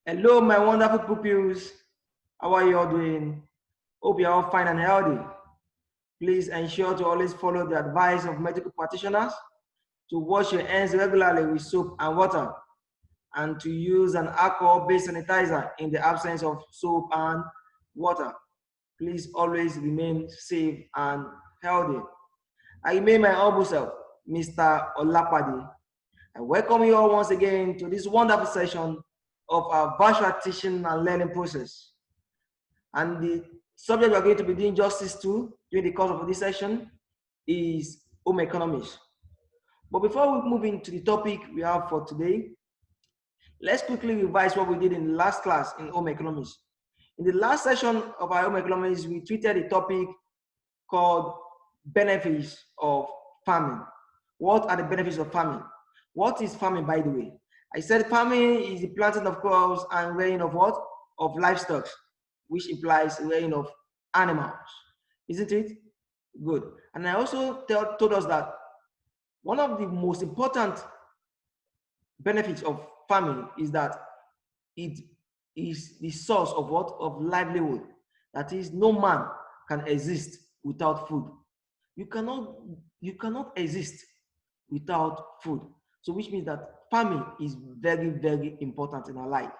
Hello, my wonderful pupils. How are you all doing? Hope you're all fine and healthy. Please ensure to always follow the advice of medical practitioners to wash your hands regularly with soap and water and to use an alcohol-based sanitizer in the absence of soap and water. Please always remain safe and healthy. I remain my humble self, Mr. Olapadi. I welcome you all once again to this wonderful session of our virtual teaching and learning process. And the subject we're going to be doing justice to during the course of this session is home economics. But before we move into the topic we have for today, let's quickly revise what we did in the last class in home economics. In the last session of our home economics, we treated a topic called benefits of farming. What are the benefits of farming? What is farming, by the way? I said farming is the planting of crops and rearing of what? Of livestock, which implies rearing of animals. Isn't it? Good. And I also told us that one of the most important benefits of farming is that it is the source of what? Of livelihood. That is, no man can exist without food. You cannot exist without food. So which means that farming is very, very important in our life.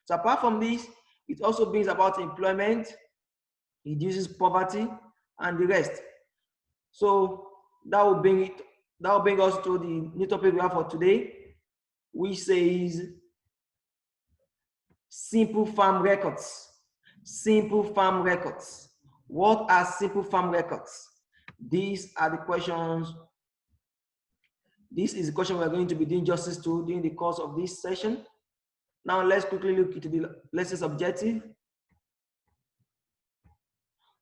So apart from this, it also brings about employment, reduces poverty, and the rest. So that will bring us to the new topic we have for today, which says simple farm records. Simple farm records. What are simple farm records? These are the questions. This is the question we're going to be doing justice to during the course of this session. Now let's quickly look into the lessons objective.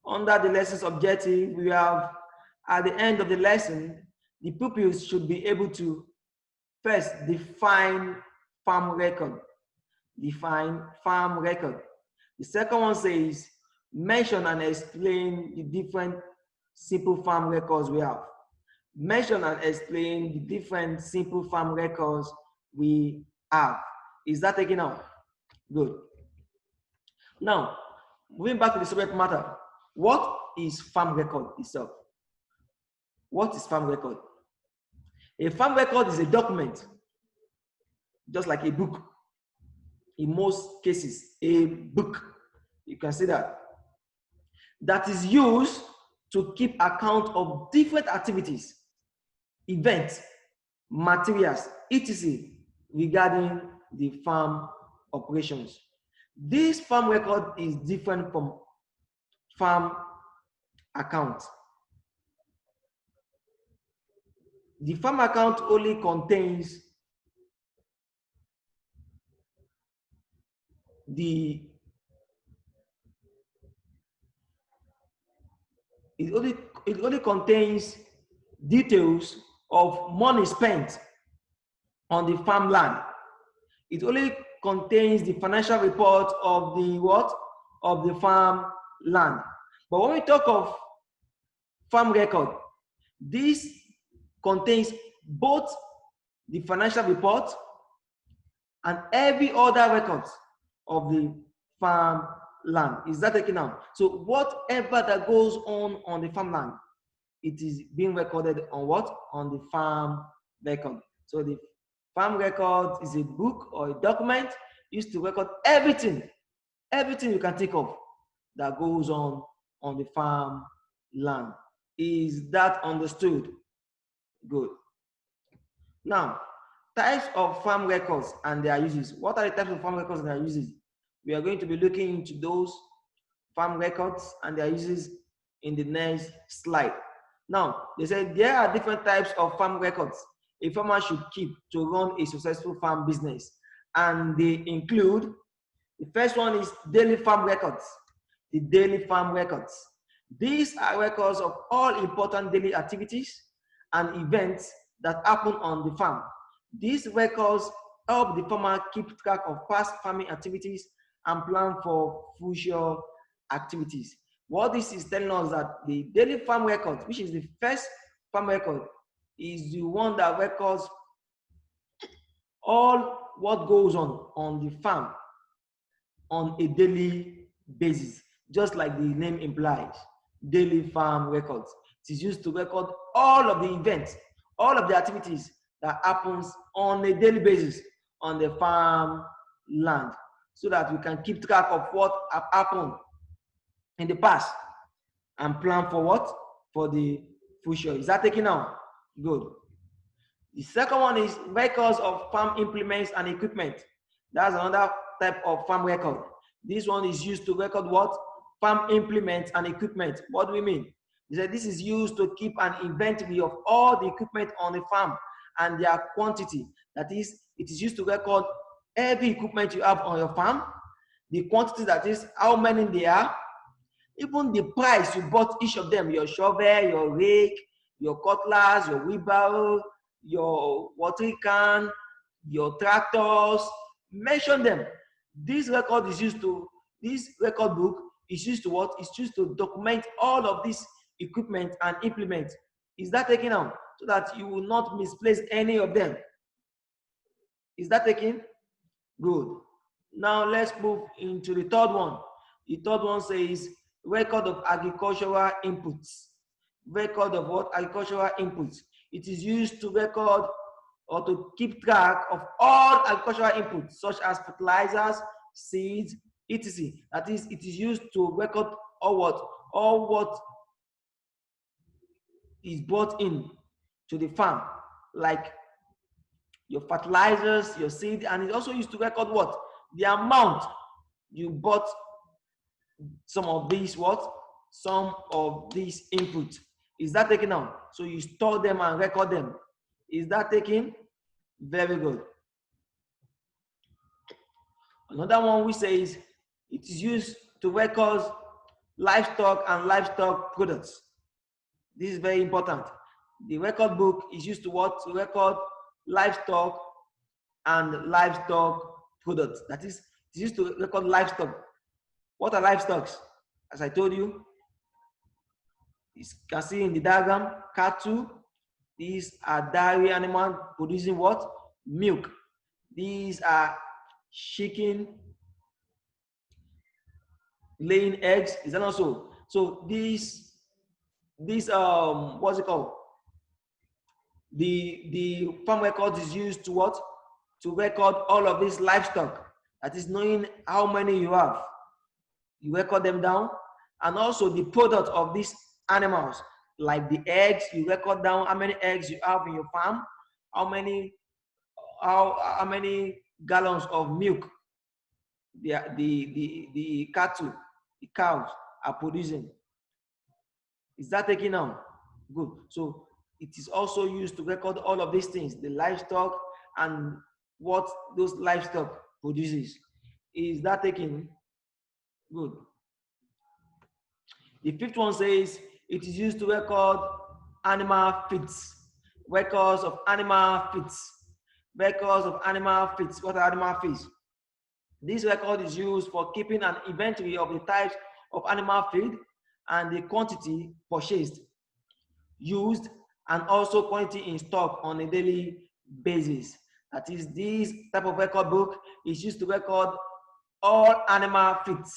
Under the lessons objective, we have at the end of the lesson, the pupils should be able to first define farm record. Define farm record. The second one says mention and explain the different simple farm records we have. Mention and explain the different simple farm records we have. Is that taken out? Good. Now, moving back to the subject matter, what is farm record itself? What is farm record? A farm record is a document, just like a book. In most cases, a book, you can see that is used to keep account of different activities, events, materials, etc. regarding the farm operations. This farm record is different from farm account. The farm account only contains it only contains details of money spent on the farmland. It only contains the financial report of the what? Of the farmland. But when we talk of farm record, this contains both the financial report and every other records of the farmland. Is that taken out? So whatever that goes on the farmland, it is being recorded on what? On the farm record. So the farm record is a book or a document used to record everything you can think of that goes on the farm land. Is that understood? Good. Now, types of farm records and their uses. What are the types of farm records and their uses? We are going to be looking into those farm records and their uses in the next slide. Now, they said there are different types of farm records a farmer should keep to run a successful farm business. And they include, the first one is daily farm records. The daily farm records. These are records of all important daily activities and events that happen on the farm. These records help the farmer keep track of past farming activities and plan for future activities. What this is telling us that the daily farm record, which is the first farm record, is the one that records all what goes on the farm on a daily basis, just like the name implies, daily farm records. It is used to record all of the events, all of the activities that happens on a daily basis on the farm land, so that we can keep track of what have happened in the past and plan for what? For the future. Is that taken now? Good. The second one is records of farm implements and equipment. That's another type of farm record. This one is used to record what? Farm implements and equipment. What do we mean? He said this is used to keep an inventory of all the equipment on the farm and their quantity. That is, it is used to record every equipment you have on your farm, the quantity, that is how many they are, even the price you bought each of them, your shovel, your rake, your cutlass, your wheelbarrow, your watering can, your tractors, mention them. This record is used to, this record book is used to what? It's used to document all of this equipment and implement. Is that taken out? So that you will not misplace any of them. Is that taken? Good. Now let's move into the third one. The third one says record of agricultural inputs. Record of what? Agricultural inputs. It is used to record or to keep track of all agricultural inputs, such as fertilizers, seeds, etc. That is, it is used to record all what is brought in to the farm, like your fertilizers, your seed, and it also used to record what? The amount you bought some of these what? Some of these inputs. Is that taken out? So you store them and record them. Is that taken? Very good. Another one we say is it is used to record livestock and livestock products. This is very important. The record book is used to what? To record livestock and livestock products. That is, it's used to record livestock. What are livestock? As I told you, you can see in the diagram, cattle. These are dairy animals producing what? Milk. These are chicken laying eggs. Is that not so? So these what's it called? The farm record is used to what? To record all of this livestock. That is, knowing how many you have. You record them down, and also the product of these animals, like the eggs. You record down how many eggs you have in your farm, how many gallons of milk the cattle, the cows are producing. Is that taken out? Good. So it is also used to record all of these things, the livestock and what those livestock produces. Is that taken? Good. The fifth one says it is used to record animal feeds. Records of animal feeds. Records of animal feeds. What are animal feeds? This record is used for keeping an inventory of the types of animal feed and the quantity purchased, used, and also quantity in stock on a daily basis. That is, this type of record book is used to record all animal feeds,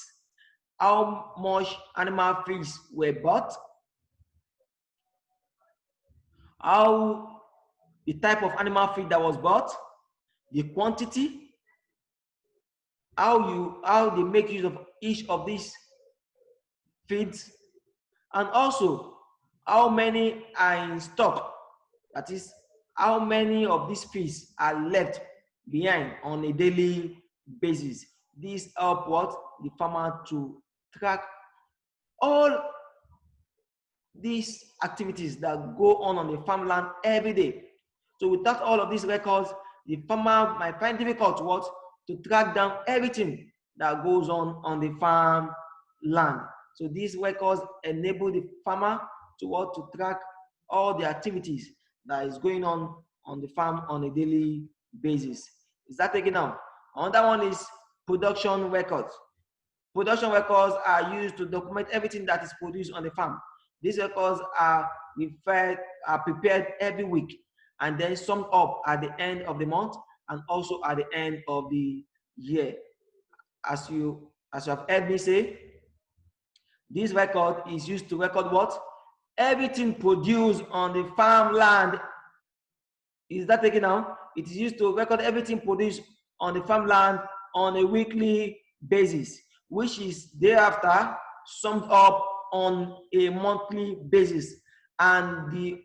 how much animal feeds were bought, how the type of animal feed that was bought, the quantity, how they make use of each of these feeds, and also how many are in stock. That is, how many of these feeds are left behind on a daily basis. This help what? The farmer to track all these activities that go on the farmland every day. So without all of these records, the farmer might find difficult what? To track down everything that goes on the farm land. So these records enable the farmer to what? To track all the activities that is going on the farm on a daily basis. Is that taken out? Another one is production records. Production records are used to document everything that is produced on the farm. These records are prepared every week and then summed up at the end of the month and also at the end of the year. as you have heard me say, this record is used to record what? Everything produced on the farmland. Is that taken now? It is used to record everything produced on the farmland on a weekly basis, which is thereafter summed up on a monthly basis. And the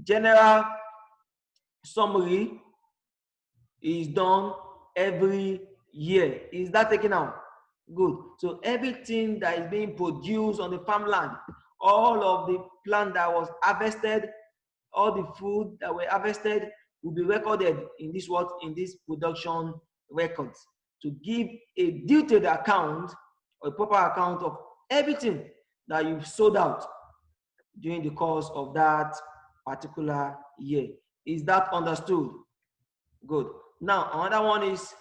general summary is done every year. Is that taken out? Good. So everything that is being produced on the farmland, all of the plant that was harvested, all the food that were harvested will be recorded in this what? In this production records, to give a detailed account or a proper account of everything that you've sold out during the course of that particular year. Is that understood? Good. Now, another one is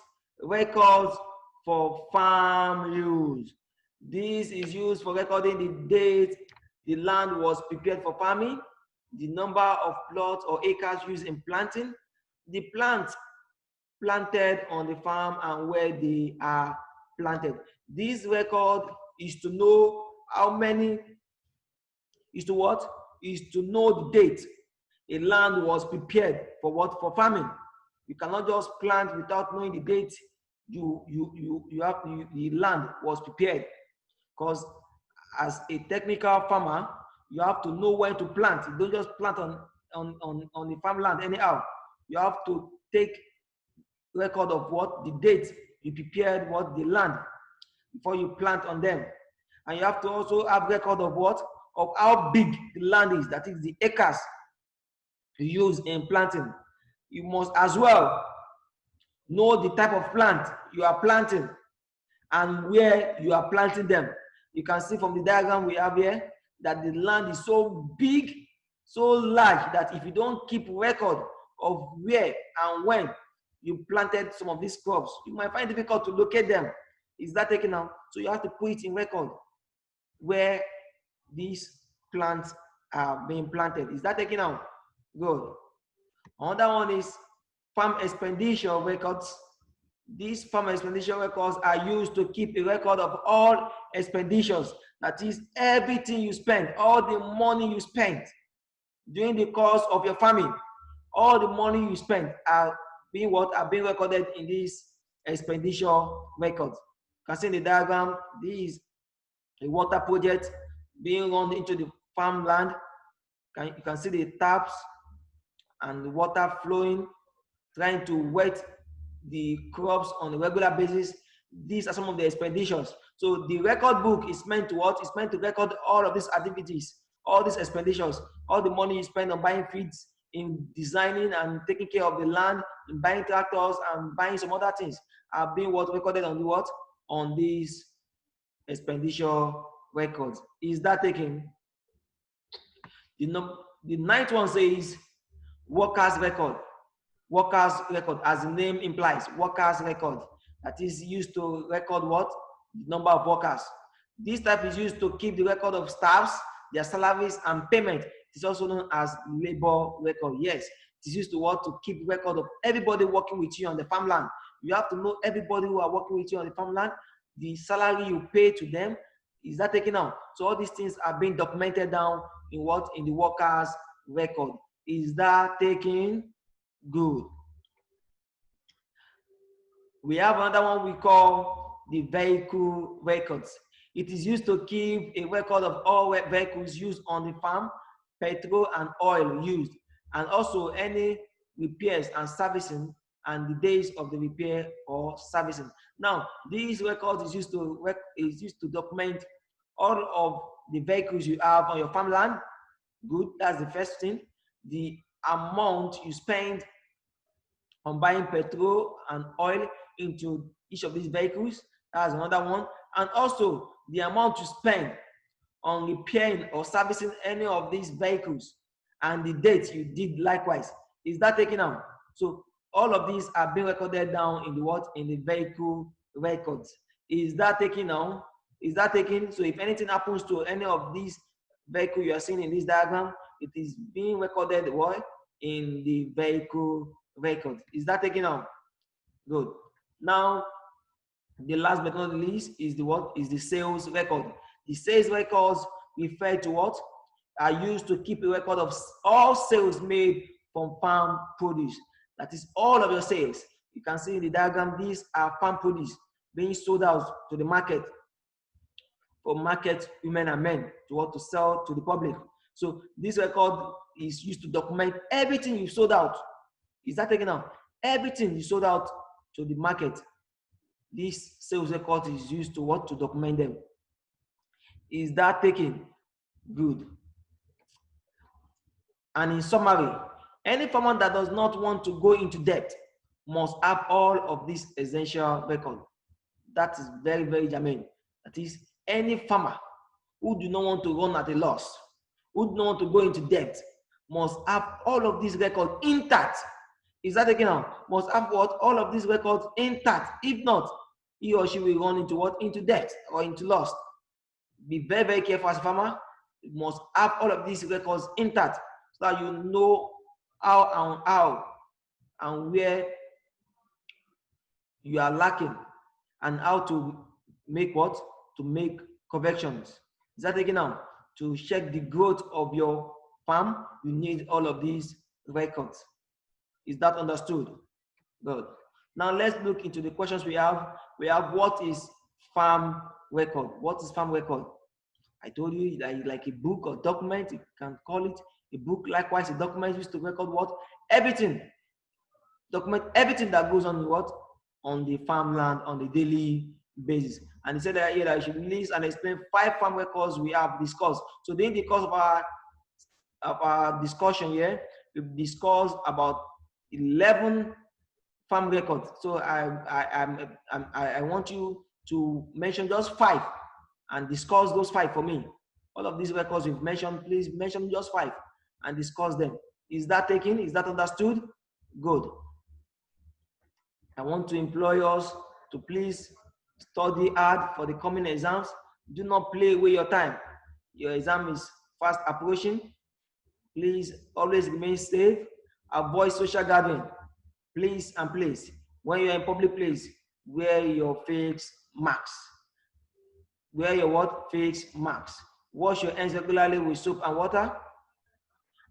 records for farm use. This is used for recording the date the land was prepared for farming, the number of plots or acres used in planting, the plants planted on the farm, and where they are planted. This record is to know how many, is to what? Is to know the date a land was prepared for what? For farming. You cannot just plant without knowing the date the land was prepared. Because as a technical farmer, you have to know when to plant. You don't just plant on the farmland anyhow. You have to take record of what? The date you prepared what? The land before you plant on them. And you have to also have record of what? Of how big the land is, that is the acres you use in planting. You must as well know the type of plant you are planting and where you are planting them. You can see from the diagram we have here that the land is so big, so large, that if you don't keep record of where and when you planted some of these crops, you might find it difficult to locate them. Is that taken out? So you have to put it in record where these plants are being planted. Is that taken out? Good. Another one is farm expenditure records. These farm expenditure records are used to keep a record of all expenditures. That is everything you spend, all the money you spent during the course of your farming. All the money you spend are being what? Are being recorded in these expenditure records. You can see in the diagram, this is a water project being run into the farmland. You can see the taps and the water flowing, trying to wet the crops on a regular basis. These are some of the expenditures. So the record book is meant to what? It's meant to record all of these activities, all these expenditures, all the money you spend on buying feeds, in designing and taking care of the land, in buying tractors and buying some other things, are being what? Recorded on the what? On these expenditure records. Is that taken? The ninth one says workers record. Workers record, as the name implies, workers record. That is used to record what? The number of workers. This type is used to keep the record of staffs, their salaries and payment. It is also known as labor record. Yes, it is used to what? To keep record of everybody working with you on the farmland. You have to know everybody who are working with you on the farmland, the salary you pay to them. Is that taken out? So all these things are being documented down in what? In the workers record. Is that taken? Good. We have another one we call the vehicle records. It is used to keep a record of all vehicles used on the farm, petrol and oil used, and also any repairs and servicing and the days of the repair or servicing. Now, these records is used to document all of the vehicles you have on your farmland. Good, that's the first thing. The amount you spend on buying petrol and oil into each of these vehicles, that's another one. And also the amount you spend on repairing or servicing any of these vehicles and the date you did likewise. Is that taken out? So all of these are being recorded down in the what? In the vehicle records. Is that taken out? Is that taken? So if anything happens to any of these vehicles you are seeing in this diagram, it is being recorded what? In the vehicle record. Is that taken out? Good. Now, The last but not least is the what? Is the sales record. The sales records refer to what? Are used to keep a record of all sales made from farm produce. That is all of your sales. You can see in the diagram, these are farm produce being sold out to the market for market women and men to what to sell to the public. So this record is used to document everything you sold out. Is that taken out? Everything you sold out to the market. This sales record is used to what? To document them. Is that taken? Good. And in summary, any farmer that does not want to go into debt must have all of these essential records. That is very, very germane. That is, any farmer who do not want to run at a loss, who do not want to go into debt, must have all of these records intact. Is that taken out? Must have what? All of these records intact. If not, he or she will run into what? Into debt or into loss. Be very, very careful as a farmer. You must have all of these records intact so that you know how and where you are lacking and how to make what? To make corrections. Is that taken out? To check the growth of your farm, you need all of these records. Is that understood? Good. Now let's look into the questions we have. We have, what is farm record? What is farm record? I told you, like a book or document, you can call it a book. Likewise, a document used to record what? Everything. Document everything that goes on what? On the farmland on the daily basis. And he said that here I should list and explain 5 farm records we have discussed. So during the course of our discussion here, we've discussed about 11 farm records. So I want you to mention just 5 and discuss those 5 for me. All of these records we've mentioned, please mention just 5 and discuss them. Is that taken? Is that understood? Good. I want to implore us to please study hard for the coming exams. Do not play away your time. Your exam is fast approaching. Please always remain safe. Avoid social gathering. Please and please, when you're in public place, wear your face masks. Wear your what? Face masks. Wash your hands regularly with soap and water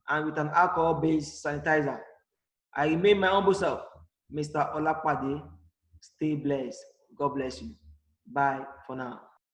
and with an alcohol-based sanitizer. I remain my humble self, Mr. Olapade. Stay blessed. God bless you. Bye for now.